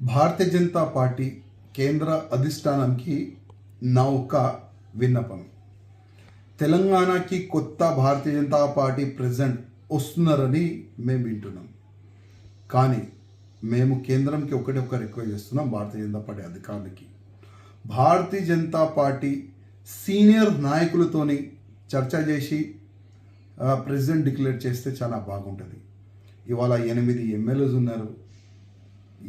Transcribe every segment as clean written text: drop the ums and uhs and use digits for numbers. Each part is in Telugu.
భారతీయ జనతా పార్టీ కేంద్ర అధిష్టానానికి నా ఒక విన్నపం. తెలంగాణకి కొత్త భారతీయ జనతా పార్టీ ప్రెసిడెంట్ వస్తున్నారని మేము వింటున్నాం. కానీ మేము కేంద్రంకి ఒక రిక్వెస్ట్ చేస్తున్నాం. భారతీయ జనతా పార్టీ అధికారులకి భారతీయ జనతా పార్టీ సీనియర్ నాయకులతోని చర్చ చేసి ప్రెసిడెంట్ డిక్లేర్ చేస్తే చాలా బాగుంటుంది. ఇవాళ 8 ఎమ్మెల్యేస్ ఉన్నారు,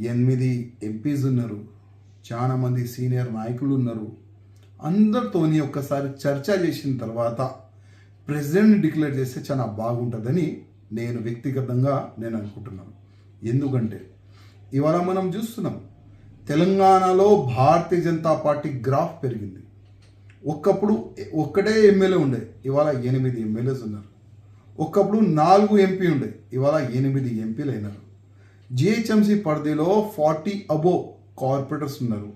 8 ఎంపీస్ ఉన్నారు, చాలామంది సీనియర్ నాయకులు ఉన్నారు. అందరితోని ఒక్కసారి చర్చ చేసిన తర్వాత ప్రెసిడెంట్ డిక్లేర్ చేస్తే చాలా బాగుంటుందని నేను వ్యక్తిగతంగా అనుకుంటున్నాను. ఎందుకంటే ఇవాళ మనం చూస్తున్నాం, తెలంగాణలో భారతీయ జనతా పార్టీ గ్రాఫ్ పెరిగింది. ఒకప్పుడు ఒక్కటే ఎమ్మెల్యే ఉండే, ఇవాళ 8 ఎమ్మెల్యేస్ ఉన్నారు. ఒకప్పుడు 4 ఎంపీ ఉండే, ఇవాళ 8 ఎంపీలు అయినారు. జిహెచ్ఎంసీ పరిధిలో 40 అబోవ్ కార్పొరేటర్స్ ఉన్నారు.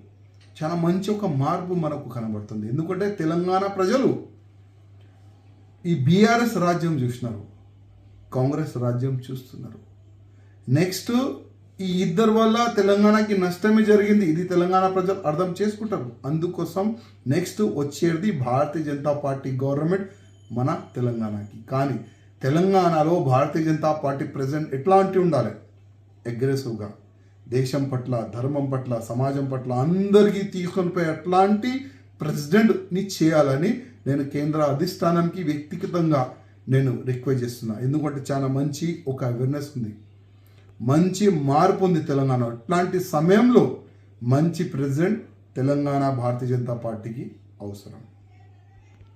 చాలా మంచి ఒక మార్పు మనకు కనబడుతుంది. ఎందుకంటే తెలంగాణ ప్రజలు ఈ బీఆర్ఎస్ రాజ్యం చూసినారు, కాంగ్రెస్ రాజ్యం చూస్తున్నారు. నెక్స్ట్ ఈ ఇద్దరు వల్ల తెలంగాణకి నష్టమే జరిగింది. ఇది తెలంగాణ ప్రజలు అర్థం చేసుకుంటారు. అందుకోసం నెక్స్ట్ వచ్చేది భారతీయ జనతా పార్టీ గవర్నమెంట్ మన తెలంగాణకి. కానీ తెలంగాణలో భారతీయ జనతా పార్టీ ప్రెసిడెంట్ ఎట్లాంటి ఉండాలి? అగ్రెసివ్గా దేశం పట్ల, ధర్మం పట్ల, సమాజం పట్ల అందరికీ తీసుకొని పోయి అట్లాంటి ప్రెసిడెంట్ని చేయాలని నేను కేంద్ర అధిష్టానానికి వ్యక్తిగతంగా రిక్వెస్ట్ చేస్తున్నా. ఎందుకంటే చాలా మంచి ఒక అవేర్నెస్ ఉంది, మంచి మార్పు ఉంది తెలంగాణ. ఇట్లాంటి సమయంలో మంచి ప్రెసిడెంట్ తెలంగాణ భారతీయ జనతా పార్టీకి అవసరం.